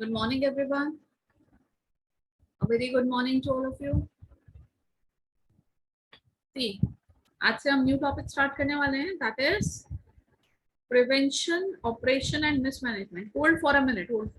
Good morning, everyone. A very good morning to all of you. See, आज से हम new topic start करने वाले हैं. That is prevention, operation and mismanagement. Hold for a minute. Hold.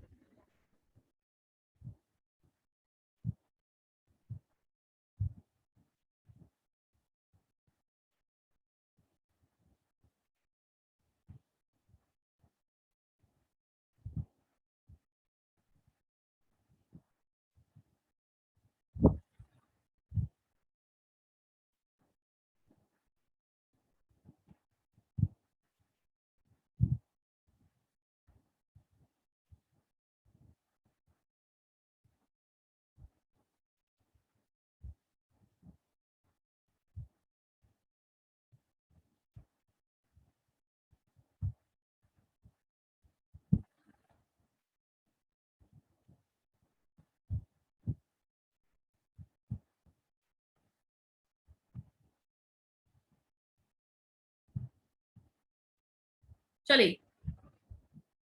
चलिए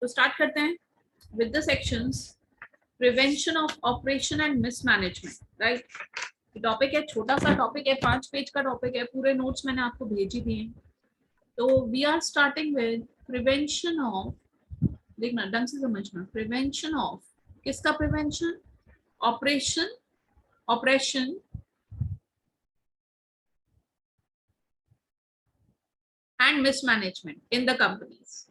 तो start करते हैं with the sections prevention of operation and mismanagement. Right? Topic है, छोटा सा टॉपिक है, 5 पेज का टॉपिक है. पूरे नोट्स मैंने आपको भेजी दिए. तो we are starting with prevention of, देखना ढंग से समझना, प्रिवेंशन ऑफ किसका प्रिवेंशन? Oppression and mismanagement in the companies.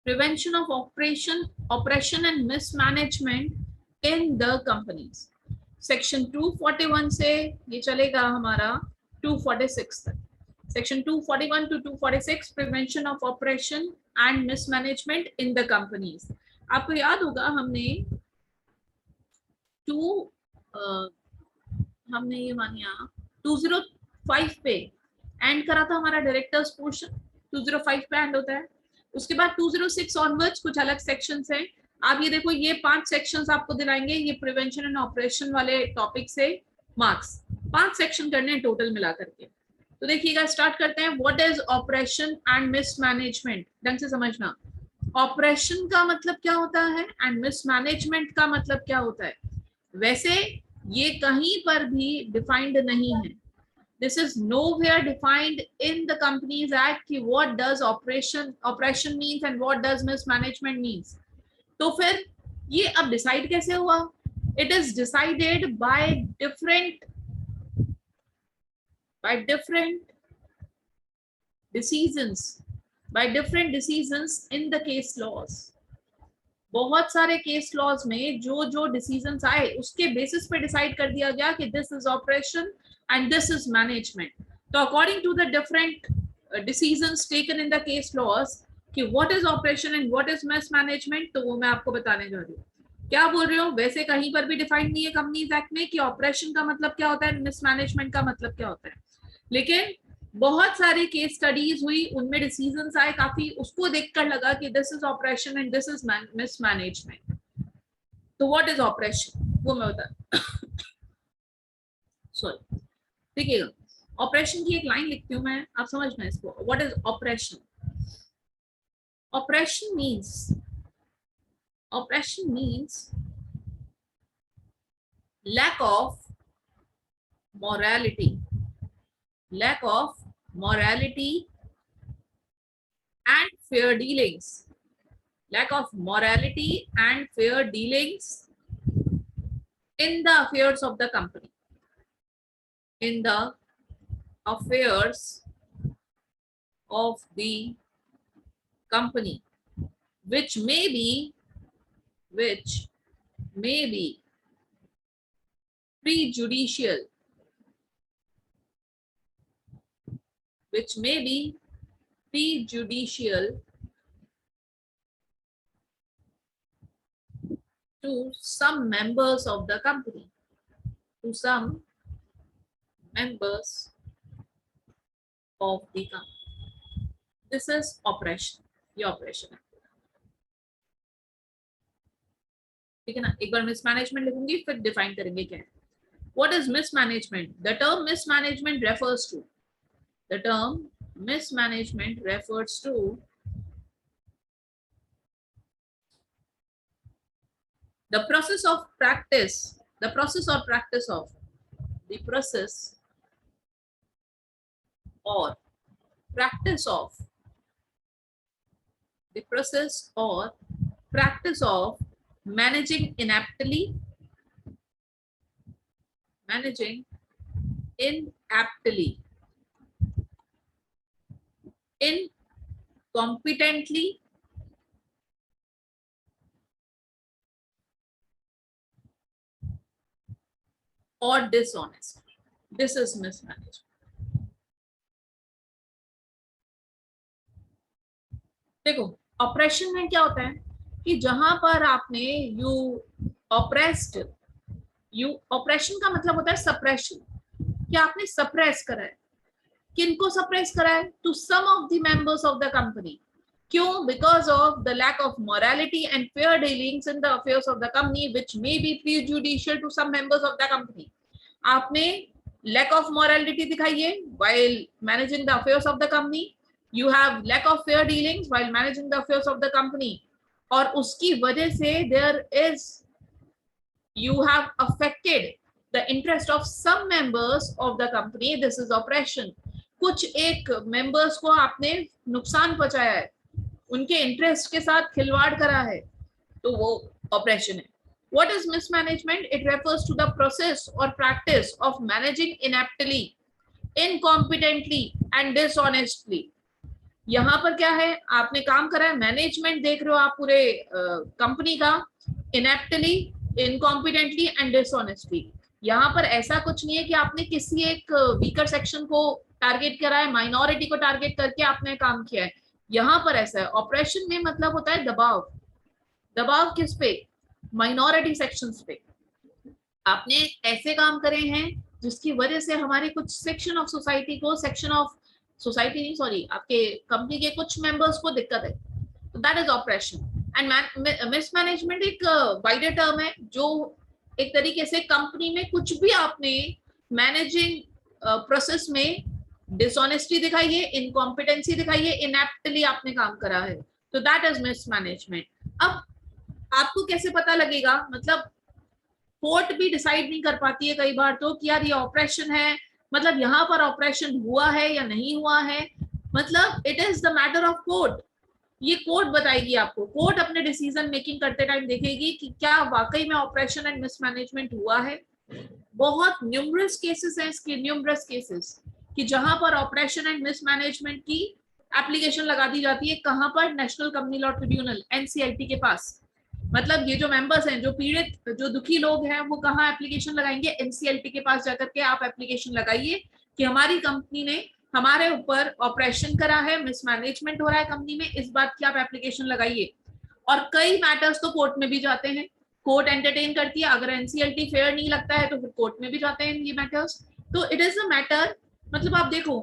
Prevention of operation and mismanagement in the companies. Section 241 से ये चलेगा हमारा 246 तक. Section 241 to 246 prevention of operation and mismanagement in the companies. आपको याद होगा हमने ये मानिया 205 पे एंड करा था हमारा डायरेक्टर्स पोर्शन. 205 पे एंड होता है. उसके बाद 206 ऑनवर्ड्स कुछ अलग सेक्शंस हैं. आप ये देखो, ये 5 सेक्शंस आपको दिलाएंगे. ये प्रिवेंशन एंड ऑपरेशन वाले टॉपिक से मार्क्स 5 सेक्शन करने हैं टोटल मिला करके. तो देखिएगा, स्टार्ट करते हैं. What is operation and mismanagement? ढंग से समझना. ऑपरेशन का मतलब क्या होता है एंड मिसमैनेजमेंट का मतलब क्या होता है. वैसे ये कहीं पर भी डिफाइंड नहीं है. This is nowhere defined in the Companies Act कि what does operation means and what does mismanagement means. तो फिर ये अब डिसाइड कैसे हुआ? It is decided by different decisions in the case laws. बहुत सारे केस लॉज में जो डिसीजंस आए उसके बेसिस पे डिसाइड कर दिया गया कि this is operation and this is management. So according to the different decisions taken in the case laws कि what is operation and what is mismanagement, तो वो मैं आपको बताने जा रही हूँ. क्या बोल रही हूँ? वैसे कहीं पर भी डिफाइंड नहीं है कंपनीज एक्ट में कि ऑपरेशन का मतलब क्या होता है, मिसमैनेजमेंट का मतलब क्या होता है. लेकिन बहुत सारी केस स्टडीज हुई, उनमें डिसीजंस आए काफी, उसको देखकर लगा कि this is operation and this is mismanagement. तो व्हाट इज ऑपरेशन वो मैं बता सॉरी देखिएगा, ऑपरेशन की एक लाइन लिखती हूं मैं, आप समझना इसको. What is oppression? Oppression means lack of morality and fair dealings. Lack of morality and fair dealings in the affairs of the company. In the affairs of the company, which may be prejudicial to some members of the company. This is operation. ये operation है, ठीक है ना. एक बार mismanagement लिखूंगी फिर define करेंगे क्या है. What is mismanagement? The term mismanagement refers to The process of practice, the process or practice of, the process or practice of, the process or practice of managing inaptly, managing inaptly, incompetently, or dishonest. This is mismanagement. देखो operation में क्या होता है कि जहां पर आपने you oppressed, you operation का मतलब होता है सप्रेशन, कि आपने सप्रेस करा है। किनको सप्रेस करा है? To some of the members of the company. क्यों? Because of the lack of morality and fair dealings in the affairs of the company which may be prejudicial to some members of the company. आपने lack of morality दिखाई है while managing the affairs of the company, you have lack of fair dealings while managing the affairs of the company, और उसकी वजह से there is, you have affected the interest of some members of the company, this is oppression। कुछ एक members को आपने नुकसान पहुंचाया है, उनके इंटरेस्ट के साथ खिलवाड़ करा है, तो वो ऑपरेशन है। What is mismanagement? It refers to the process or practice of managing inaptly, incompetently and dishonestly। यहाँ पर क्या है, आपने काम करा है, मैनेजमेंट देख रहे हो आप पूरे कंपनी का, इनएप्टली, इनकॉम्पिटेंटली एंड डिसऑनेस्टली। यहाँ पर ऐसा कुछ नहीं है कि आपने किसी एक वीकर सेक्शन को टारगेट करा है, माइनॉरिटी को टारगेट करके आपने काम किया है। यहाँ पर ऐसा है, ऑपरेशन में मतलब होता है दबाव। दबाव किस पे? माइनॉरिटी सेक्शंस पे। आपने ऐसे काम करे हैं जिसकी वजह से हमारे कुछ सेक्शन ऑफ सोसाइटी को, सेक्शन ऑफ सोसाइटी नहीं सॉरी, आपके कंपनी के कुछ मेंबर्स को दिक्कत है, तो that is operation. And mismanagement एक वाइडर टर्म है जो एक तरीके से कंपनी में कुछ भी आपने मैनेजिंग प्रोसेस में डिसऑनेस्टी दिखाई है, इनकॉम्पिटेंसी दिखाई है, इनएप्टली आपने काम करा है, तो दैट इज मिसमैनेजमेंट। अब आपको कैसे पता लगेगा? मतलब कोर्ट भी डिसाइड नहीं कर पाती है कई बार तो कि यार ये ऑपरेशन है, मतलब यहाँ पर ऑपरेशन हुआ है या नहीं हुआ है, मतलब it is the matter of court. ये कोर्ट बताएगी आपको, कोर्ट अपने डिसीजन मेकिंग करते टाइम देखेगी कि क्या वाकई में ऑपरेशन एंड मिसमैनेजमेंट हुआ है। बहुत न्यूमरस केसेस हैं इसके, न्यूमरस केसेस कि जहां पर ऑपरेशन एंड मिसमैनेजमेंट की एप्लीकेशन लगा दी जाती है। कहां पर? National company law tribunal, NCLT के पास। मतलब ये जो मेंबर्स हैं, जो पीड़ित, जो दुखी लोग हैं, वो कहाँ एप्लीकेशन लगाएंगे? एनसीएलटी के पास जाकर के आप एप्लीकेशन लगाइए कि हमारी कंपनी ने हमारे ऊपर ऑपरेशन करा है, मिसमैनेजमेंट हो रहा है कंपनी में, इस बात की आप एप्लीकेशन लगाइए। और कई मैटर्स तो कोर्ट में भी जाते हैं, कोर्ट एंटरटेन करती है। अगर एनसीएलटी फेयर नहीं लगता है तो फिर कोर्ट में भी जाते हैं ये मैटर्स। तो इट इज अ मैटर, मतलब आप देखो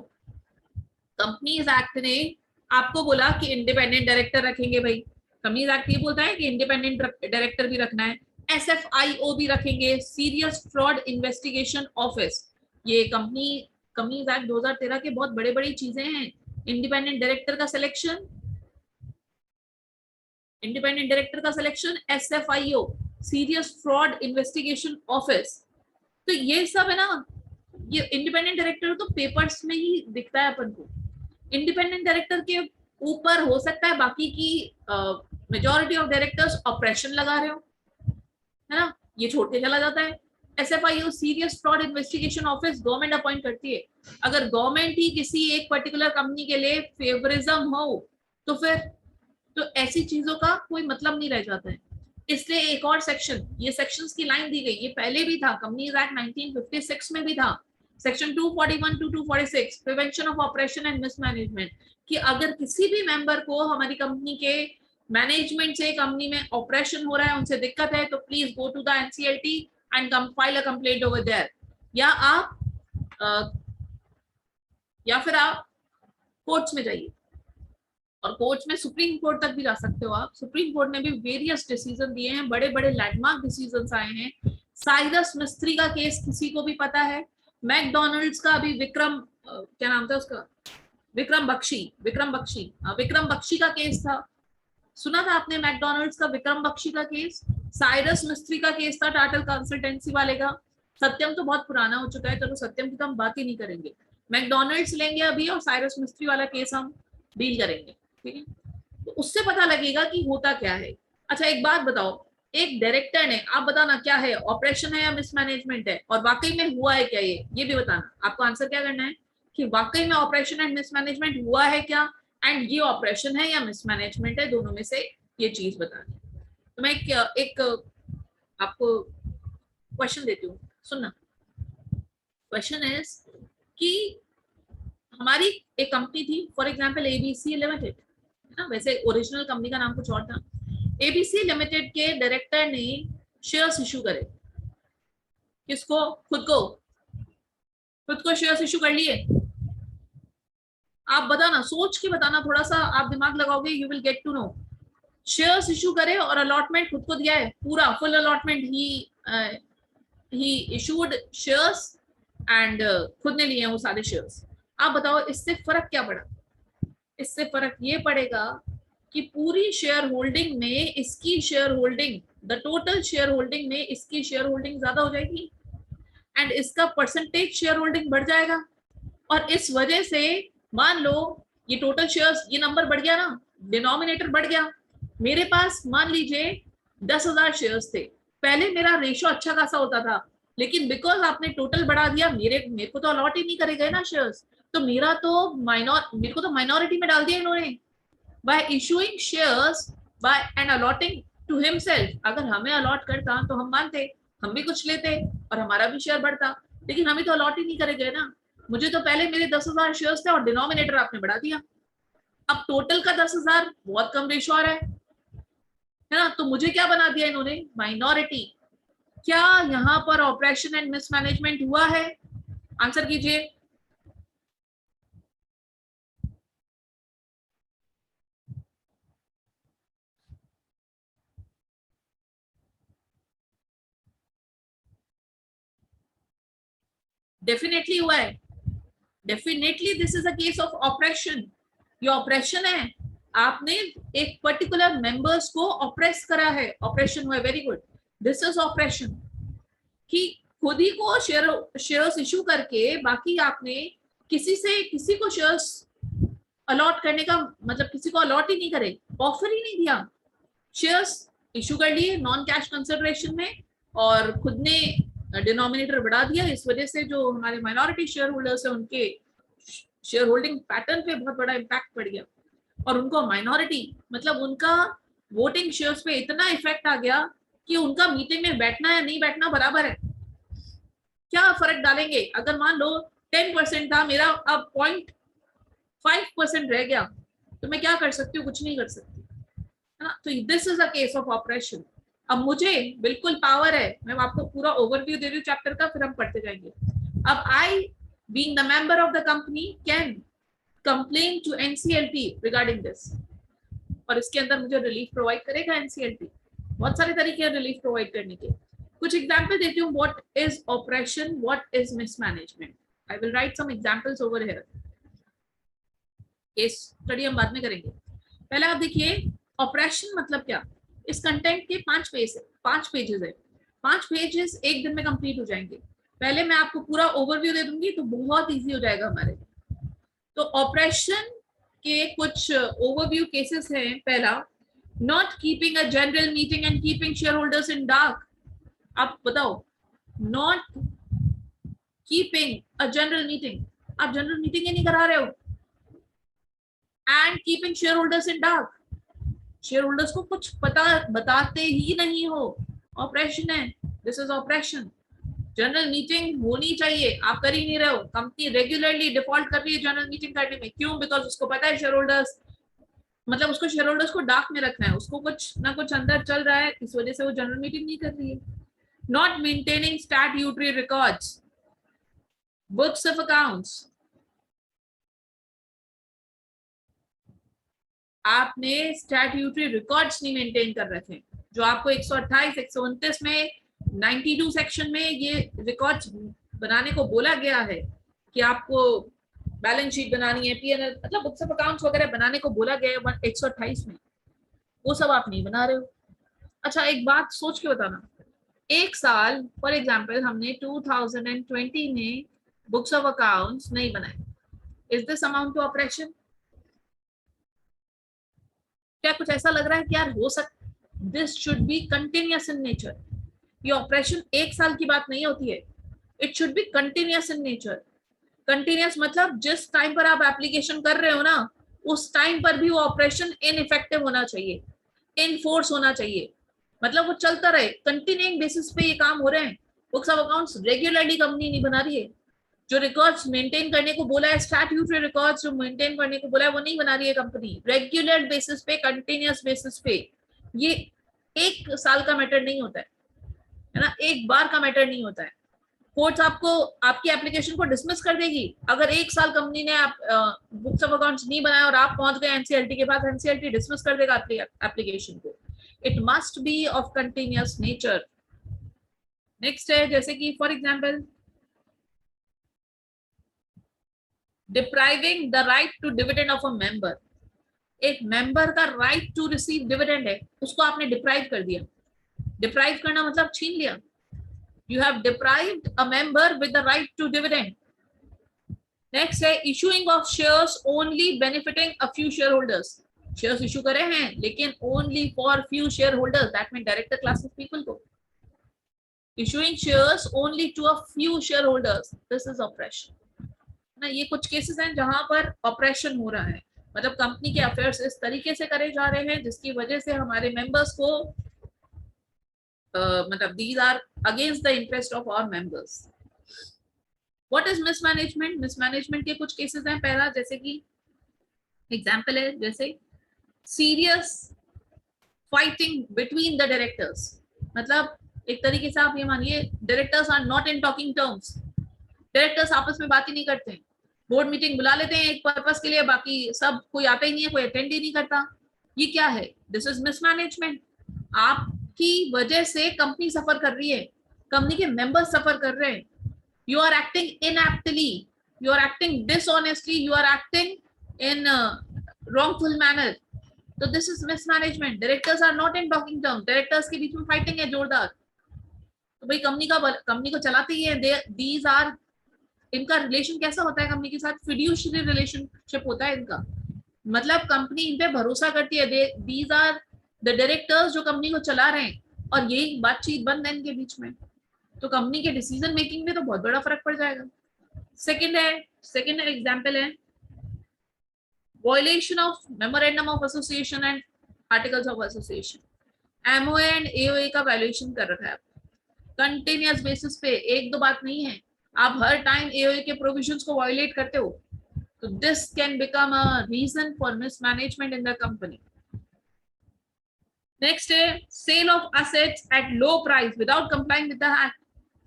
कंपनीज एक्ट ने आपको बोला कि इंडिपेंडेंट डायरेक्टर रखेंगे। भाई कंपनीज एक्ट ये बोलता है कि इंडिपेंडेंट डायरेक्टर भी रखना है, एसएफआईओ भी रखेंगे, सीरियस फ्रॉड इन्वेस्टिगेशन ऑफिस। ये कंपनीज एक्ट 2013 के बहुत बड़े बड़ी चीजें हैं। इंडिपेंडेंट डायरेक्टर का सिलेक्शन, इंडिपेंडेंट डायरेक्टर का selection, SFIO, Serious Fraud Investigation office. तो ये सब है ना, ये इंडिपेंडेंट डायरेक्टर तो पेपर्स में ही दिखता है अपन को। इंडिपेंडेंट डायरेक्टर के ऊपर हो सकता है बाकी की मेजॉरिटी ऑफ डायरेक्टर्स ऑपरेशन लगा रहे हो, है ना, ये छोड़ के चला जाता है। SFIO, Serious Fraud Investigation Office, government appoint करती है। अगर गवर्नमेंट ही किसी एक पर्टिकुलर कंपनी के लिए फेवरिज्म हो तो फिर तो ऐसी चीजों का कोई मतलब नहीं रह जाता है। इसलिए एक और सेक्शन, ये सेक्शंस की लाइन दी गई, ये पहले भी था, कंपनीज एक्ट 1956 में भी था, section 241 to 246, prevention of oppression and mismanagement, कि अगर किसी भी मेंबर को हमारी कंपनी के मैनेजमेंट से कंपनी में ऑपरेशन हो रहा है, उनसे दिक्कत है, तो please go to the NCLT and file a complaint over there. या फिर आप कोर्ट्स में जाइए, और कोर्ट्स में सुप्रीम कोर्ट तक भी जा सकते हो आप। सुप्रीम कोर्ट ने भी वेरियस डिसीजन दिए हैं, बड़े बड़े लैंडमार्क डिसीजन आए हैं। साइरस मिस्त्री का केस किसी को भी पता है, मैकडोनल्ड्स का अभी विक्रम क्या नाम था उसका, विक्रम बख्शी का केस था, सुना था आपने मैकडोनल्ड्स का विक्रम बख्शी का केस? साइरस मिस्त्री का केस था टाटा कंसल्टेंसी वाले का। सत्यम तो बहुत पुराना हो चुका है, चलो सत्यम की तो हम बात ही नहीं करेंगे। मैकडोनल्ड्स लेंगे अभी और साइरस मिस्त्री वाला केस हम डील करेंगे, ठीक है। तो उससे पता लगेगा कि होता क्या है। अच्छा एक बात बताओ, एक डायरेक्टर ने, आप बताना क्या है, ऑपरेशन है या मिसमैनेजमेंट है, और वाकई में हुआ है क्या, ये भी बताना। आपको आंसर क्या करना है कि वाकई में ऑपरेशन एंड मिसमैनेजमेंट हुआ है क्या, एंड ये ऑपरेशन है या मिसमैनेजमेंट है, दोनों में से ये चीज बतानी। तो मैं एक आपको क्वेश्चन देती हूँ, सुनना। क्वेश्चन इज कि हमारी एक कंपनी थी, फॉर एग्जांपल एबीसी लिमिटेड, है ना, वैसे ओरिजिनल कंपनी का नाम कुछ और था। एबीसी लिमिटेड के डायरेक्टर ने शेयर्स इशू करे, किसको, खुद को शेयर्स इशू कर लिए। आप बताना, सोच के बताना, थोड़ा सा आप दिमाग लगाओगे, you will get to know. Shares issue करे और अलॉटमेंट खुद को दिया है, पूरा full allotment, he issued shares and खुद ने लिए हैं वो सारे शेयर्स। आप बताओ इससे फर्क क्या पड़ा। इससे फर्क ये पड़ेगा कि पूरी शेयर होल्डिंग में इसकी share holding, the total share holding में इसकी शेयर होल्डिंग ज्यादा हो जाएगी एंड इसका परसेंटेज शेयर होल्डिंग बढ़ जाएगा। और इस वजह से मान लो ये टोटल शेयर्स, ये नंबर बढ़ गया ना, डिनोमिनेटर बढ़ गया। मेरे पास मान लीजिए 10,000 शेयर्स थे, पहले मेरा रेशो अच्छा खासा होता था, लेकिन बिकॉज आपने टोटल बढ़ा दिया, मेरे को तो अलॉट ही नहीं करे गए ना शेयर्स, तो मेरे को तो माइनॉरिटी में डाल दिया इन्होंने by issuing shares by and allotting to himself. अगर हमें अलॉट करता तो हम मानते, हम भी कुछ लेते और हमारा भी शेयर बढ़ता, लेकिन हमें तो अलॉट ही नहीं करे गए ना। मुझे तो पहले मेरे 10,000 शेयर्स थे और डिनोमिनेटर आपने बढ़ा दिया, अब टोटल का 10,000 बहुत कम रेशो आ रहा है ना, तो मुझे क्या बना दिया इन्होंने, माइनॉरिटी। क्या यहाँ पर ऑपरेशन एंड मिसमैनेजमेंट हुआ है, आंसर कीजिए। डेफिनेटली हुआ है, definitely this is a case of operation. ये ऑपरेशन है, आपने एक पर्टिकुलर मेंबर्स को ऑपरेस करा है, ऑपरेशन हुआ है, very good, this is operation. कि खुद ही को शेयर्स इशू करके बाकी आपने किसी को शेयर्स अलॉट करने का मतलब, किसी को अलॉट ही नहीं करे, ऑफर ही नहीं दिया, शेयर्स इशू कर लिए नॉन कैश कंसिडरेशन में और खुद ने डिनोमिनेटर बढ़ा दिया। इस वजह से जो हमारे माइनॉरिटी शेयर होल्डर्स है उनके शेयर होल्डिंग पैटर्न पे बहुत बड़ा इम्पैक्ट पड़ गया, और उनको माइनॉरिटी मतलब उनका वोटिंग शेयर्स पे इतना इफेक्ट आ गया कि उनका मीटिंग में बैठना या नहीं बैठना बराबर है। क्या फर्क डालेंगे, अगर मान लो 10% था मेरा, अब 0.5% रह गया, तो मैं क्या कर सकती हूँ, कुछ नहीं कर सकती, है ना। तो this is a case of operation. अब मुझे बिल्कुल पावर है, मैं आपको पूरा ओवरव्यू दे रही हूँ चैप्टर का, फिर हम पढ़ते जाएंगे। अब I being the member of the company can complain to NCLT regarding this, और इसके अंदर मुझे रिलीफ प्रोवाइड करेगा एनसीएलटी। बहुत सारे तरीके हैं रिलीफ प्रोवाइड करने के, कुछ एग्जाम्पल देती हूँ। What is oppression, what is mismanagement, I will write some examples over here, case study हम बाद में करेंगे। पहले आप देखिए ऑपरेशन मतलब क्या। इस कंटेंट के 5 पेजेस है, 5 पेजेस एक दिन में कंप्लीट हो जाएंगे। पहले मैं आपको पूरा ओवरव्यू दे दूंगी तो बहुत इजी हो जाएगा हमारे। तो ऑपरेशन के कुछ ओवरव्यू केसेस हैं। पहला, not keeping a general meeting and keeping share holders in dark. आप बताओ, not keeping a general meeting, आप जनरल मीटिंग ही नहीं करा रहे हो, and keeping share holders in dark, share holders को कुछ पता बताते ही नहीं हो, ऑपरेशन है, this is operation. General meeting होनी चाहिए, आप कर ही नहीं रहे हो। कंपनी रेगुलरली डिफॉल्ट कर रही है जनरल मीटिंग करने में, क्यों, बिकॉज उसको पता है शेयर होल्डर्स, मतलब उसको शेयर होल्डर्स को डार्क में रखना है, उसको कुछ ना कुछ अंदर चल रहा है, इस वजह से वो जनरल मीटिंग नहीं कर रही है। Not maintaining statutory records, books of accounts, आपने स्टैट्यूटरी रिकॉर्ड्स नहीं मेंटेन कर रखे, जो आपको 128 129 में 92 सेक्शन में ये रिकॉर्ड्स बनाने को बोला गया है कि आपको बैलेंस शीट बनानी है, पीएनएल मतलब बुक्स ऑफ अकाउंट्स वगैरह बनाने को बोला गया है 128 में, वो सब आप नहीं बना रहे हो। अच्छा एक बात सोच के बताना, एक साल फॉर एग्जाम्पल हमने 2020 में बुक्स ऑफ अकाउंट्स नहीं बनाए, is this amount to oppression? क्या कुछ ऐसा लग रहा है कि यार हो सकता, this should be continuous in nature. ये ऑपरेशन एक साल की बात नहीं होती है, it should be continuous in nature. Continuous मतलब जिस टाइम पर आप एप्लीकेशन कर रहे हो ना, उस टाइम पर भी वो ऑपरेशन इनइफेक्टिव होना चाहिए, इन फोर्स होना चाहिए, मतलब वो चलता रहे, कंटिन्यूइंग बेसिस पे ये काम हो रहे हैं। Books of accounts regularly company नहीं बना रही है, जो रिकॉर्ड्स मेंटेन करने को बोला है, स्टैट्यूटरी रिकॉर्ड्स जो मेंटेन करने को बोला है वो नहीं बना रही है कंपनी, रेगुलर बेसिस पे, कंटिन्यूअस बेसिस पे। ये एक साल का मैटर नहीं होता है ना, एक बार का मैटर नहीं होता है। कोर्ट्स आपको आपकी एप्लीकेशन को डिसमिस कर देगी अगर एक साल कंपनी ने आप बुक्स ऑफ अकाउंट्स नहीं बनाया और आप पहुंच गए एनसीएलटी के पास, एनसीएलटी डिसमिस कर देगा आपकी एप्लीकेशन को। It must be of continuous nature. Next है जैसे कि for example depriving the right to dividend of a member. एक मेंबर का राइट टू रिसीव डिविडेंड है, उसको आपने डिप्राइव कर दिया। डिप्राइव करना मतलब छीन लिया। You have deprived a member with the right to dividend. Next है issuing of shares only benefiting a few share holders. Shares issue करे हैं लेकिन only for few share holders, that mean director class of people को। Issuing shares only to a few share holders, this is operation ना। ये कुछ cases हैं जहां पर ऑपरेशन हो रहा है, मतलब कंपनी के अफेयर्स इस तरीके से करे जा रहे हैं जिसकी वजह से हमारे मेंबर्स को मतलब these are against the interest of our members. What is mismanagement? Mismanagement के कुछ केसेस हैं। पहला जैसे कि एग्जाम्पल है जैसे serious fighting between the directors. मतलब एक तरीके से आप ये मानिए directors are not in talking terms, directors आपस में बात ही नहीं करते हैं। बोर्ड मीटिंग बुला लेते हैं एक पर्पस के लिए, बाकी सब कोई आता ही नहीं है, कोई अटेंड ही नहीं करता। ये क्या है? This is mismanagement. आपकी वजह से कंपनी सफर कर रही है, कंपनी के मेंबर्स सफर कर रहे हैं। You are acting ineptly, you are acting dishonestly, you are acting in wrongful manner, तो this is mismanagement. Directors are not in talking term, directors के बीच में फाइटिंग है जोरदार, तो भाई कंपनी को चलाते ही है। दीज आर, इनका रिलेशन कैसा होता है कंपनी के साथ? फिड्यूशियरी रिलेशनशिप होता है इनका, मतलब कंपनी इन पे भरोसा करती है। दीज आर द डायरेक्टर्स जो कंपनी को चला रहे हैं, और यही बातचीत बंद है इनके बीच में, तो कंपनी के डिसीजन मेकिंग में तो बहुत बड़ा फर्क पड़ जाएगा। सेकंड एग्जांपल है violation of memorandum of association and articles of association. MOA and AOA का वैल्यूएशन कर रखा है कंटिन्यूअस बेसिस पे, एक दो बात नहीं है। आप हर टाइम एओए के प्रोविजंस को वायलेट करते हो, तो this can become a reason for mismanagement in the company. Next है sale of assets at low price without complying with the act।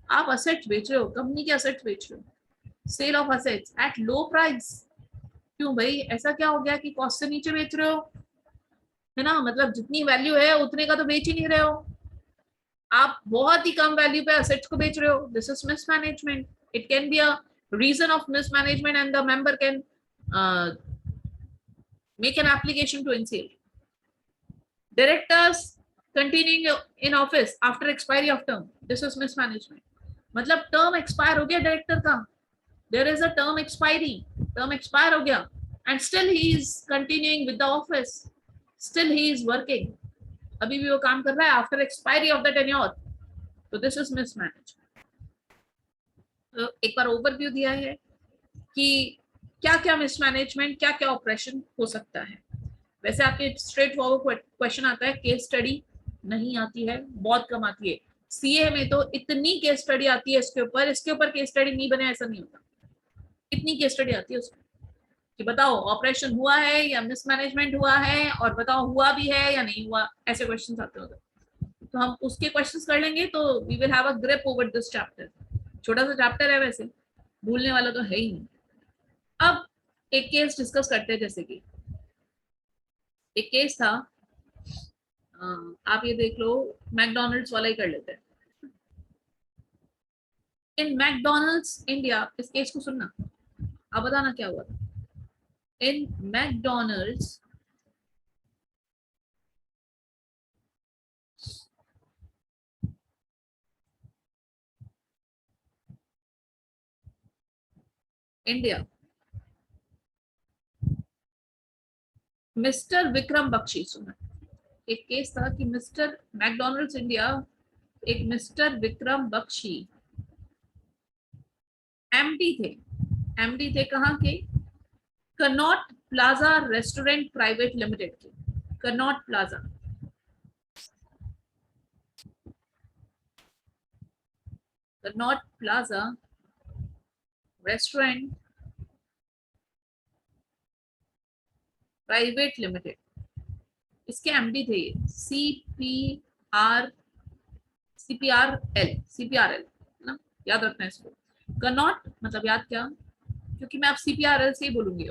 आप assets बेच रहे हो, कंपनी के assets बेच रहे हो, sale of assets at low price। क्यों भाई, ऐसा क्या हो गया कि कॉस्ट से नीचे बेच रहे हो, है ना? मतलब जितनी वैल्यू है उतने का तो बेच ही नहीं रहे हो, आप बहुत ही कम वैल्यू पे assets को बेच रहे हो। This is mismanagement. It can be a reason of mismanagement and the member can make an application to NCL। Directors continuing in office after expiry of term, this is mismanagement। मतलब term expire हो गया director का, there is a term expiry, term expire हो गया and still he is continuing with the office, still he is working, अभी भी वो काम कर रहा है after expiry of the tenure, तो दिस इज मिसमैनेज। तो एक बार ओवरव्यू दिया है कि क्या क्या मिसमैनेजमेंट, क्या क्या ऑपरेशन हो सकता है। वैसे आपके स्ट्रेट फॉरवर्ड क्वेश्चन आता है, केस स्टडी नहीं आती है, बहुत कम आती है। सीए में तो इतनी केस स्टडी आती है इसके ऊपर केस स्टडी नहीं बने ऐसा नहीं होता, इतनी केस स्टडी आती है उसमें कि बताओ ऑपरेशन हुआ है या मिसमैनेजमेंट हुआ है, और बताओ हुआ भी है या नहीं हुआ, ऐसे क्वेश्चंस आते होते। तो हम उसके क्वेश्चंस कर लेंगे तो we will have a grip over this chapter. छोटा सा चैप्टर है वैसे, भूलने वाला तो है ही नहीं। अब एक केस डिस्कस करते हैं, जैसे कि एक केस था, आप ये देख लो, मैकडोनल्ड्स वाला ही कर लेते हैं। इन मैकडोनल्ड्स इंडिया, इस केस को सुनना, आप बताना क्या हुआ था। In McDonald's India mister Vikram Bakshi, सुना एक केस था कि मिस्टर मैकडोनल्ड्स इंडिया, एक मिस्टर विक्रम बख्शी एमडी थे। एमडी थे कहाँ के? Connaught Plaza restaurant private limited के। Connaught Plaza, Connaught Plaza restaurant private limited, इसके एमडी थे सीपीआरएल ना, याद रखना है इसको। कनॉट मतलब याद क्या, क्योंकि मैं आप सीपीआरएल से ही बोलूंगी।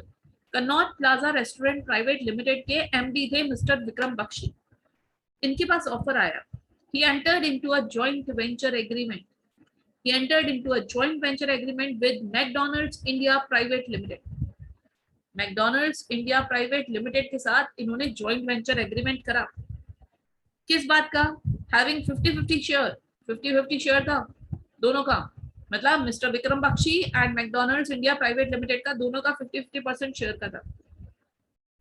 Connaught Plaza restaurant private limited के एमडी थे मिस्टर विक्रम बख्शी। इनके पास ऑफर आया। He entered into a joint venture agreement. He entered into a joint venture agreement with McDonald's India Private Limited. McDonald's India Private limited के साथ इन्होंने joint venture agreement करा। किस बात का? हैविंग 50-50 शेयर, 50-50 शेयर था दोनों का, मतलब mister Vikram Bakshi and McDonald's India Private Limited का दोनों का 50-50% शेयर का था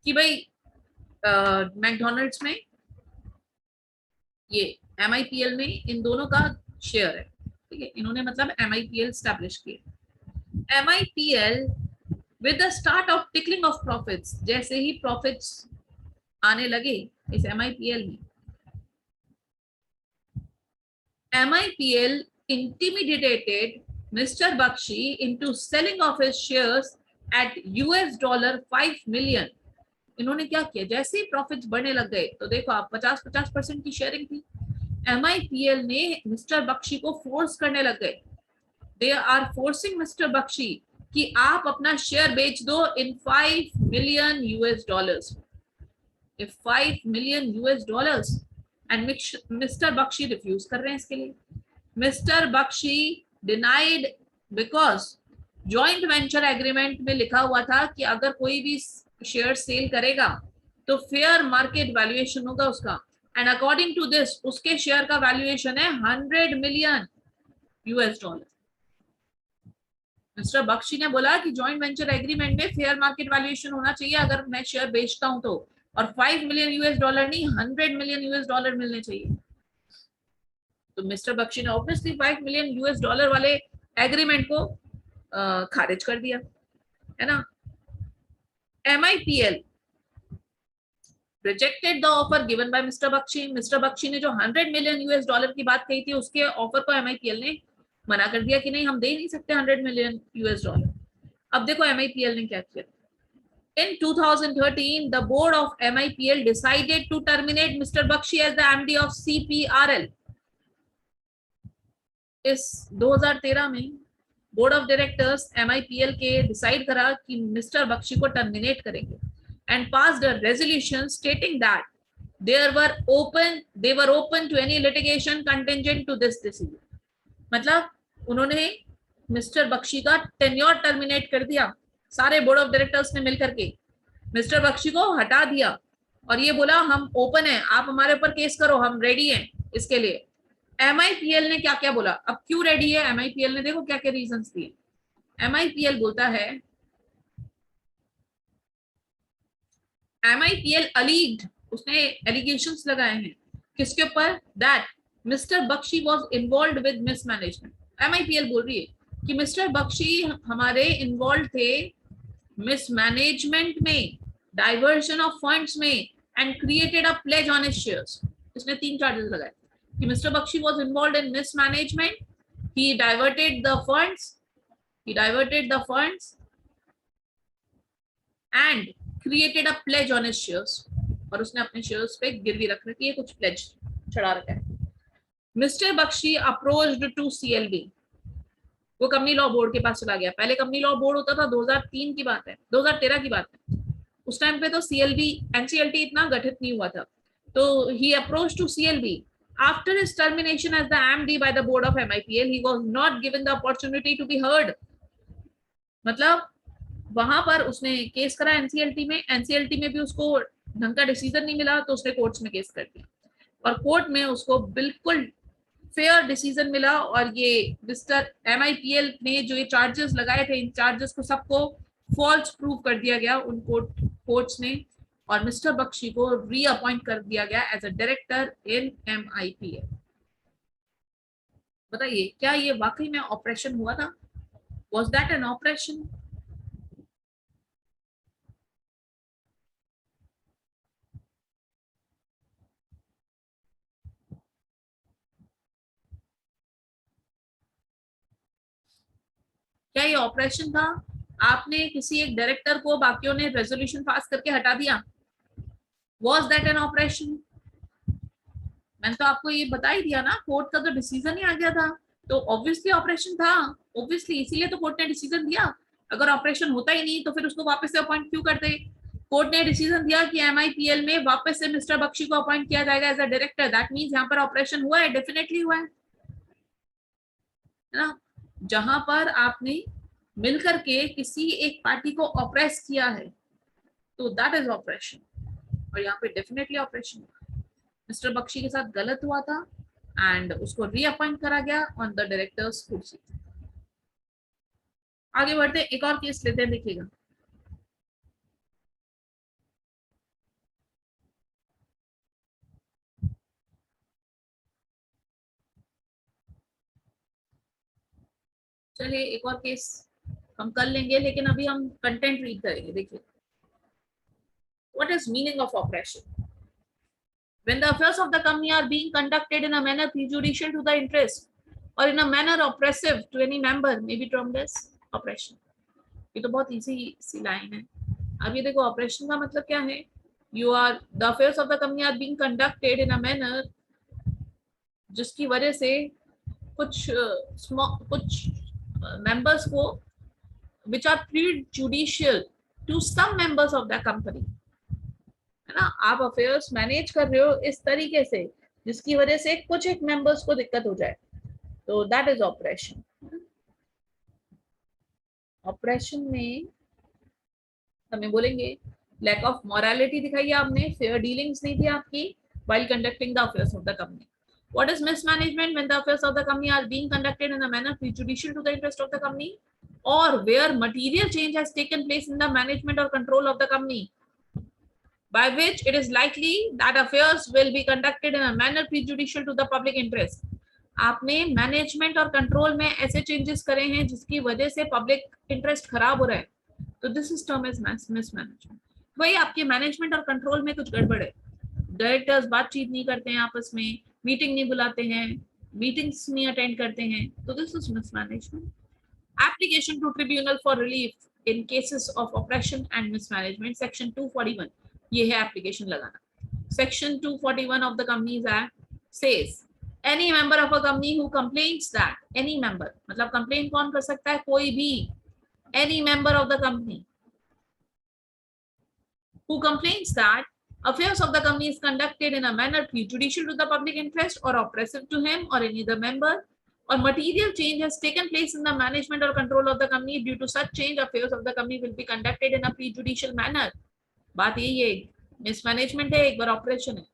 कि भाई मैकडोनल्ड्स में, ये MIPL में इन दोनों का शेयर है, ठीक है। इन्होंने मतलब MIPL स्टैब्लिश किया। MIPL with the start of tickling of profits, जैसे ही प्रॉफिट्स आने लगे इस MIPL में, MIPL intimidated Mr. Bakshi into selling of his shares at $5 million. इन्होंने क्या किया, जैसे ही प्रॉफिट्स बढ़ने लग गए तो देखो आप 50-50% की शेयरिंग थी, MIPL ने मिस्टर बख्शी को फोर्स करने लग गए। They are forcing mister Bakshi कि आप अपना शेयर बेच दो in $5 million, $5 million, and mister Bakshi refuse कर रहे हैं इसके लिए। Mister Bakshi denied because joint venture agreement में लिखा हुआ था कि अगर कोई भी शेयर सेल करेगा तो फेयर मार्केट वैल्यूएशन होगा उसका, एंड अकॉर्डिंग टू दिस उसके शेयर का वैल्यूएशन है $100 million। मिस्टर बख्शी ने बोला कि जॉइंट वेंचर एग्रीमेंट में फेयर मार्केट वैल्यूएशन होना चाहिए अगर मैं शेयर बेचता हूं तो, और $5 million नहीं $100 million मिलने चाहिए। तो मिस्टर बख्शी ने ऑब्वियसली $5 million वाले एग्रीमेंट को खारिज कर दिया, है ना। MIPL rejected the offer given by mister Bakshi. Mister Bakshi ने जो $100 million की बात कही थी उसके ऑफर को MIPL ने मना कर दिया कि नहीं हम दे नहीं सकते $100 million। अब देखो MIPL ने क्या किया। In 2013, the board of MIPL decided to terminate Mr. Bakshi as the MD of CPRL. इस 2013 में बोर्ड ऑफ डायरेक्टर्स MIPL के डिसाइड करा कि मिस्टर बख्शी को टर्मिनेट करेंगे, and passed a resolution stating that they were open to any litigation contingent to this decision। मतलब उन्होंने mister Bakshi का टेन्योर टर्मिनेट कर दिया, सारे बोर्ड ऑफ डायरेक्टर्स ने मिलकर के मिस्टर बख्शी को हटा दिया और ये बोला हम ओपन है, आप हमारे ऊपर केस करो, हम रेडी हैं इसके लिए। MIPL ने क्या क्या बोला, अब क्यों रेडी है MIPL ने, देखो क्या क्या रीजंस दिए। MIPL बोलता है, MIPL अलीग्ड, उसने एलिगेशंस लगाए हैं किसके ऊपर, that mister Bakshi was involved with mismanagement. MIPL बोल रही है कि मिस्टर बख्शी हमारे इन्वॉल्व थे मिसमैनेजमेंट में, डाइवर्जन ऑफ फंड्स में, and created a pledge on his shares. इसने 3 चार्जेस लगाए कि mister Bakshi was involved in mismanagement, he diverted the funds and created a pledge on his shares, और उसने अपने शेयर्स पे गिरवी रख रखी है, कुछ प्लेज चढ़ा रखा है। Mister Bakshi approached to CLB, वो कंपनी लॉ बोर्ड के पास चला गया। पहले कंपनी लॉ बोर्ड होता था, 2003 की बात है, 2013 की बात है, उस टाइम पे तो CLB NCLT इतना गठित नहीं हुआ था। तो he approached to CLB after his termination as the MD by the board of MIPL, he was not given the opportunity to be heard। मतलब वहां पर उसने केस करा NCLT में, NCLT में भी उसको ढंग का डिसीजन नहीं मिला तो उसने कोर्ट्स में केस कर दिया, और कोर्ट में उसको बिल्कुल फेयर डिसीजन मिला और ये मिस्टर MIPL ने जो ये चार्जेस लगाए थे, इन चार्जेस को सबको फॉल्स प्रूव कर दिया गया उन कोर्ट्स ने, और मिस्टर बख्शी को रीअपॉइंट कर दिया गया as a director in MIPL। बताइए क्या ये वाकई में ऑपरेशन हुआ था? Was that an oppression? क्या ये ऑपरेशन था? आपने किसी एक डायरेक्टर को बाकियों ने रेजोल्यूशन पास करके हटा दिया, वॉज दैट एन ऑपरेशन? मैंने तो आपको ये बता ही दिया ना, कोर्ट का तो डिसीजन ही आ गया था, तो ऑब्वियसली ऑपरेशन था, ऑब्वियसली, इसीलिए तो कोर्ट ने डिसीजन दिया। अगर ऑपरेशन होता ही नहीं तो फिर उसको वापस से अपॉइंट क्यों करते? कोर्ट ने डिसीजन दिया कि MIPL में वापस से मिस्टर बख्शी को अपॉइंट किया जाएगा as a director, that means यहाँ पर ऑपरेशन हुआ है, डेफिनेटली हुआ है ना। जहां पर आपने मिलकर के किसी एक पार्टी को ऑपरेस किया है तो दैट इज ऑपरेशन, और यहाँ पे डेफिनेटली ऑपरेशन हुआ। मिस्टर बख्शी के साथ गलत हुआ था एंड उसको रीअपॉइंट करा गया ऑन द डायरेक्टर्स कुर्सी। आगे बढ़ते, एक और केस लेते हैं, देखिएगा। चलिए एक और केस हम कर लेंगे, लेकिन अभी हम कंटेंट रीड करेंगे। देखिए, what is meaning of operation? When the affairs of the company are being conducted in a manner prejudicial to the interest or in a manner oppressive to any member may be termed as oppression। ये तो बहुत easy सी line है। अब ये देखो, operation का मतलब क्या है? You are the affairs of the company are being conducted in a manner जिसकी वजह से कुछ कुछ मेंबर्स को which are prejudicial to some members of the company, है ना। आप अफेयर्स मैनेज कर रहे हो इस तरीके से जिसकी वजह से कुछ एक मेंबर्स को दिक्कत हो जाए, तो दैट इज ऑपरेशन। ऑपरेशन में हमें बोलेंगे लैक ऑफ मॉरालिटी दिखाई है आपने, फेयर डीलिंग्स नहीं थी आपकी while conducting the affairs of the company। What is mismanagement? When the affairs of the company are being conducted in a manner prejudicial to the interest of the company or where material change has taken place in the management or control of the company by which it is likely that affairs will be conducted in a manner prejudicial to the public interest। आपने management और control में ऐसे changes करे हैं जिसकी वजह से public interest खराब हो रहा है, तो this is term is mismanagement. वही आपके मैनेजमेंट और कंट्रोल में कुछ गड़बड़ है, डायरेक्टर्स बातचीत नहीं करते हैं आपस में, मीटिंग नहीं बुलाते हैं, मीटिंग्स नहीं अटेंड करते हैं, तो this is mismanagement. Application to tribunal for relief in cases of oppression and mismanagement, section 241, ये है एप्लीकेशन लगाना। Section 241 of the companies Act says any member of a company who complains that, any member मतलब complain कौन कर सकता है? कोई भी, any member of the company who complains that affairs of the company is conducted in a manner prejudicial to the public interest or oppressive to him or any other member, or material change has taken place in the management or control of the company, due to such change affairs of the company will be conducted in a prejudicial manner। बात यही है, mismanagement है, एक बार operation है।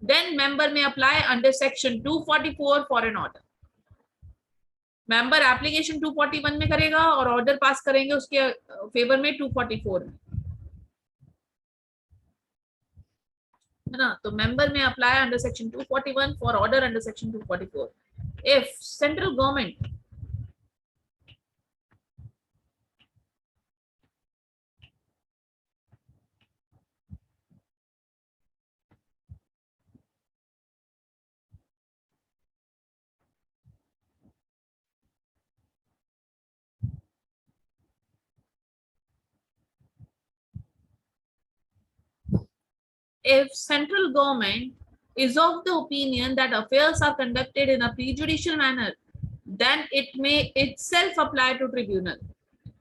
then member may apply under section 244 for an order। Member application 241 में करेगा और order pass करेंगे उसके फेवर में 244 में, है ना। तो मेंबर में apply under section 241 for order under section 244 if central government if central government is of the opinion that affairs are conducted in a prejudicial manner, then it may itself apply to tribunal।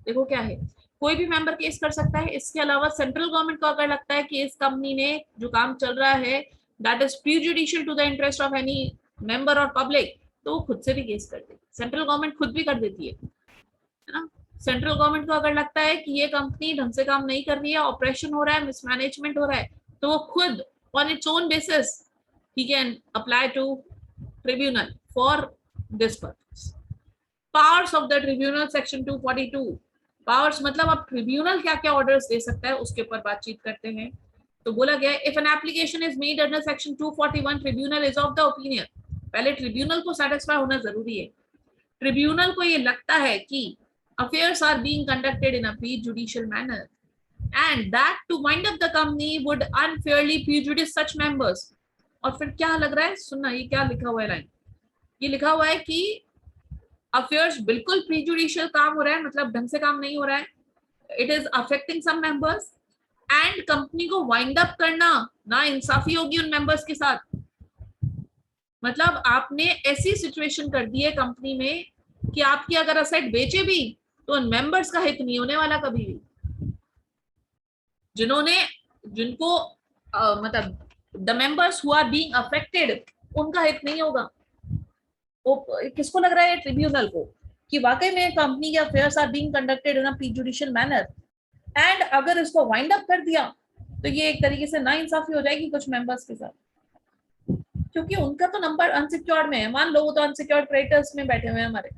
देखो क्या है, कोई भी member case कर सकता है, इसके अलावा सेंट्रल गवर्नमेंट को अगर लगता है कि इस कंपनी ने जो काम चल रहा है that is prejudicial to the interest of any member और पब्लिक, तो वो खुद से भी केस कर देती, सेंट्रल गवर्नमेंट खुद भी कर देती है ना। सेंट्रल गवर्नमेंट को अगर लगता है कि ये कंपनी ढंग से काम नहीं कर रही है, ऑपरेशन हो रहा है, मिसमैनेजमेंट हो रहा है, तो वो खुद ऑन इट्स ओन बेसिस ही can apply to tribunal for this purpose. Powers of the tribunal section 242. Powers मतलब अब ट्रिब्यूनल क्या क्या ऑर्डर्स दे सकता है उसके ऊपर बातचीत करते हैं। तो बोला गया if an application is made under section 241 tribunal is of the opinion, पहले ट्रिब्यूनल को सेटिस्फाई होना जरूरी है। ट्रिब्यूनल को ये लगता है कि affairs are being conducted in a prejudicial manner and that to wind up the company would unfairly prejudice such members। और फिर क्या लग रहा है, सुनना ये क्या लिखा हुआ है लाइन, ये लिखा हुआ है कि अफेयर्स बिल्कुल प्रीजुडिशियल काम हो रहा है, मतलब ढंग से काम नहीं हो रहा है, it is affecting some members and company को वाइंड अप करना ना इंसाफी होगी उन मेंबर्स के साथ। मतलब आपने ऐसी सिचुएशन कर दी है कंपनी में कि आपकी अगर असेट बेचे भी तो उन मेंबर्स का हित नहीं होने वाला कभी भी, जिनको मतलब the members who are being affected उनका हित नहीं होगा। वो किसको लग रहा है, ट्रिब्यूनल को, कि वाकई में कंपनी के affairs are being conducted in a prejudicial manner and अगर इसको वाइंड अप कर दिया तो ये एक तरीके से नाइंसाफी हो जाएगी कुछ मेंबर्स के साथ, क्योंकि उनका तो नंबर अनसिक्योर्ड में है। मान लो वो तो अनसिक्योर्ड क्रेडिटर्स में बैठे हुए हैं हमारे,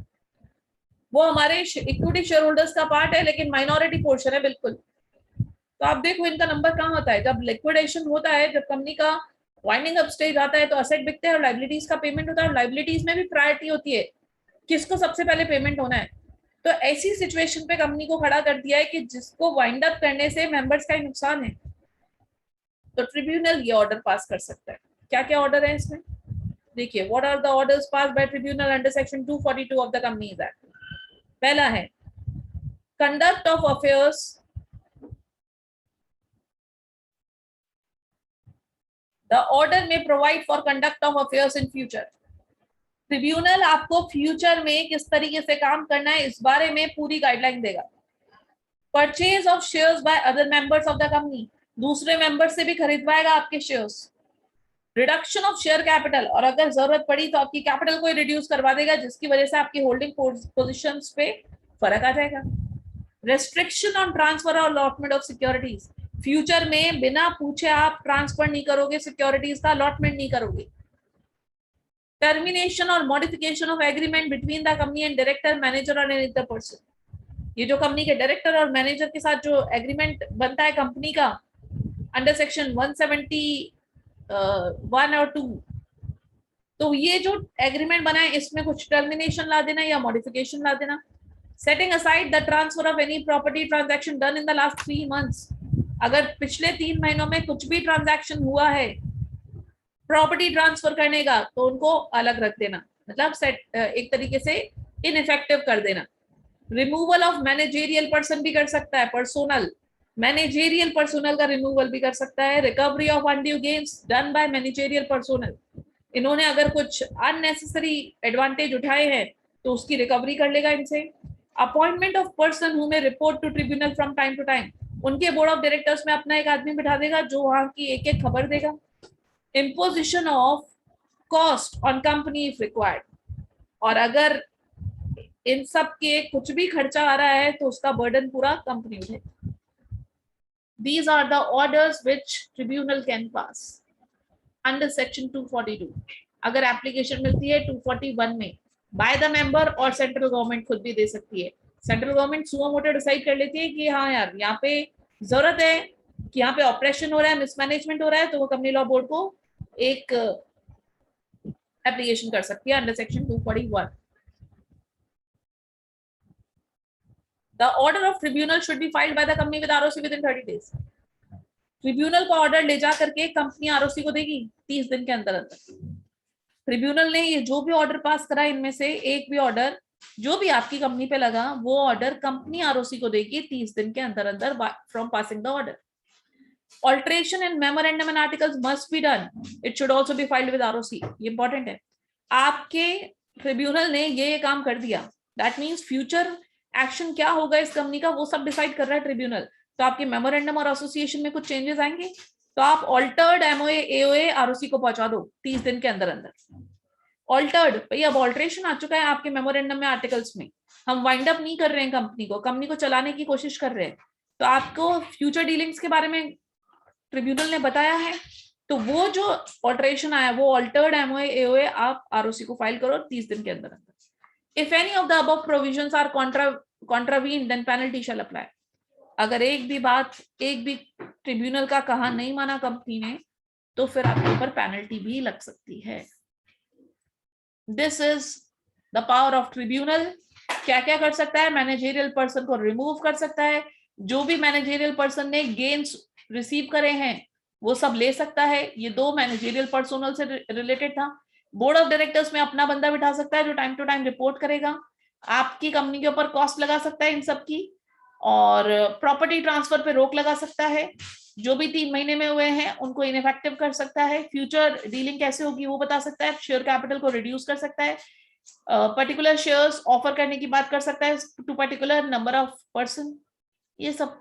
वो हमारे इक्विटी शेयर होल्डर्स का पार्ट है लेकिन माइनॉरिटी पोर्शन है बिल्कुल। तो आप देखो इनका नंबर कहाँ होता है, जब लिक्विडेशन होता है, जब कंपनी का वाइंडिंग अप स्टेज आता है तो असेट बिकते हैं और लाइबिलिटीज का पेमेंट होता है, और लाइबिलिटीज में भी प्रायोरिटी होती है किसको सबसे पहले पेमेंट होना है। तो ऐसी सिचुएशन पे कंपनी को खड़ा कर दिया है कि जिसको वाइंड अप करने से मेंबर्स का ही नुकसान है, तो ट्रिब्यूनल ये ऑर्डर पास कर सकता है। क्या क्या ऑर्डर है इसमें देखिए, what are the orders pass by tribunal under section 242 of the companies act. पहला है conduct of affairs, the order में provide for conduct of affairs in future. Tribunal आपको फ्यूचर में किस तरीके से काम करना है इस बारे में पूरी गाइडलाइन देगा। Purchase of shares by other members of the company, दूसरे मेंबर से भी खरीदवाएगा आपके shares. Reduction of share capital, और अगर जरूरत पड़ी तो आपकी कैपिटल को रिड्यूस करवा देगा जिसकी वजह से आपकी होल्डिंग पोजीशंस पे फर्क आ जाएगा। रेस्ट्रिक्शन ऑन ट्रांसफर और अलॉटमेंट ऑफ सिक्योरिटीज, फ्यूचर में बिना पूछे आप ट्रांसफर नहीं करोगे सिक्योरिटीज का, अलॉटमेंट नहीं करोगे। टर्मिनेशन और modification of agreement between the company and director, manager और एनी अदर पर्सन, ये जो कंपनी के डायरेक्टर और मैनेजर के साथ जो एग्रीमेंट बनता है कंपनी का अंडर सेक्शन 171 और 2, तो ये जो एग्रीमेंट बना है इसमें कुछ टर्मिनेशन ला देना या मॉडिफिकेशन ला देना। Setting aside the transfer of any property transaction done in the last 3 months, अगर पिछले 3 महीनों में कुछ भी ट्रांजैक्शन हुआ है प्रॉपर्टी ट्रांसफर करने का तो उनको अलग रख देना, मतलब सेट एक तरीके से इनइफेक्टिव कर देना। रिमूवल ऑफ मैनेजेरियल पर्सन भी कर सकता है, पर्सोनल मैनेजेरियल पर्सोनल का रिमूवल भी कर सकता है। Recovery of undue gains done by managerial personnel, इन्होंने अगर कुछ अननेसेसरी एडवांटेज उठाए हैं तो उसकी रिकवरी कर लेगा इनसे। Appointment of person who may report to tribunal from time to time, उनके बोर्ड ऑफ डायरेक्टर्स में अपना एक आदमी बिठा देगा जो वहां की एक एक खबर देगा। Imposition of cost on company if required, और अगर इन सब के कुछ भी खर्चा आ रहा है तो उसका बर्डन पूरा कंपनी उठे। These are the orders which tribunal can pass under section 242। अगर एप्लीकेशन मिलती है 241 में बाय द मेंबर, और सेंट्रल गवर्नमेंट खुद भी दे सकती है। Central government suo motu decide कर लेती है कि हाँ यार यहाँ पे जरूरत है कि यहाँ पे ऑपरेशन हो रहा है, मिसमैनेजमेंट हो रहा है, तो वो कंपनी लॉ बोर्ड को एक एप्लीकेशन कर सकती है under section 241। The order of tribunal should be filed by the company with ROC within 30 days। Tribunal का ऑर्डर ले जा करके कंपनी आरओसी को देगी 30 दिन के अंदर अंदर। ट्रिब्यूनल ने ये जो भी ऑर्डर पास करा इनमें से एक भी ऑर्डर जो भी आपकी कंपनी पे लगा वो ऑर्डर कंपनी आरओसी को देगी 30 दिन के अंदर अंदर from passing the order. Alteration in memorandum and articles must be done, it should also be filed with ROC। ये इंपॉर्टेंट है। आपके ट्रिब्यूनल ने ये काम कर दिया, दैट मीन्स फ्यूचर एक्शन क्या होगा इस कंपनी का वो सब डिसाइड कर रहा है ट्रिब्यूनल। तो आपके मेमोरेंडम और एसोसिएशन में कुछ चेंजेस आएंगे तो आप ऑल्टर्ड एमओए एओए आरओसी को पहुंचा दो 30 दिन के अंदर अंदर। ऑल्टर्ड भाई, अब ऑल्ट्रेशन आ चुका है आपके मेमोरेंडम में आर्टिकल्स में, हम वाइंड अप नहीं कर रहे हैं कंपनी को चलाने की कोशिश कर रहे हैं, तो आपको फ्यूचर डीलिंग्स के बारे में ट्रिब्यूनल ने बताया है तो वो जो ऑल्टरेशन आया वो ऑल्टर्ड एमओए एओए आप आरओसी को फाइल करो 30 दिन के अंदर अंदर। If any of the above provisions are contravene then penalty shall apply. अगर एक भी ट्रिब्यूनल का कहा नहीं माना कंपनी ने तो फिर आपके ऊपर पेनल्टी भी लग सकती है। This is the power of tribunal. क्या क्या कर सकता है? मैनेजेरियल पर्सन को रिमूव कर सकता है, जो भी मैनेजेरियल पर्सन ने गेन्स रिसीव करे हैं वो सब ले सकता है। ये 2 मैनेजेरियल पर्सनल से रिलेटेड था। बोर्ड ऑफ डायरेक्टर्स में अपना बंदा बिठा सकता है जो टाइम टू टाइम रिपोर्ट करेगा, आपकी कंपनी के ऊपर कॉस्ट लगा सकता है इन सब की, और प्रॉपर्टी ट्रांसफर पे रोक लगा सकता है, जो भी 3 महीने में हुए हैं उनको इनइफेक्टिव कर सकता है, फ्यूचर डीलिंग कैसे होगी वो बता सकता है, शेयर कैपिटल को रिड्यूस कर सकता है, पर्टिकुलर शेयर्स ऑफर करने की बात कर सकता है to particular number of person. ये सब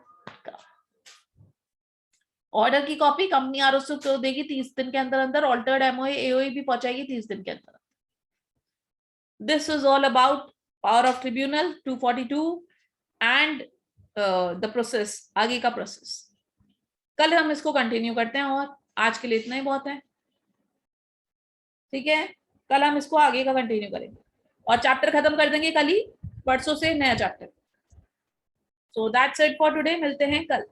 ऑर्डर की कॉपी कंपनी आरओसी को देगी 30 दिन के अंदर अंदर, ऑल्टर्ड एमओए एओए भी पहुंचाएगी 30 दिन के अंदर। This is all about power of tribunal 242 and the process, आगे का प्रोसेस। कल हम इसको कंटिन्यू करते हैं और आज के लिए इतना ही बहुत है, ठीक है? कल हम इसको आगे का कंटिन्यू करेंगे और चैप्टर खत्म कर देंगे कल ही, परसों से नया chapter. So that's it for today, मिलते हैं कल।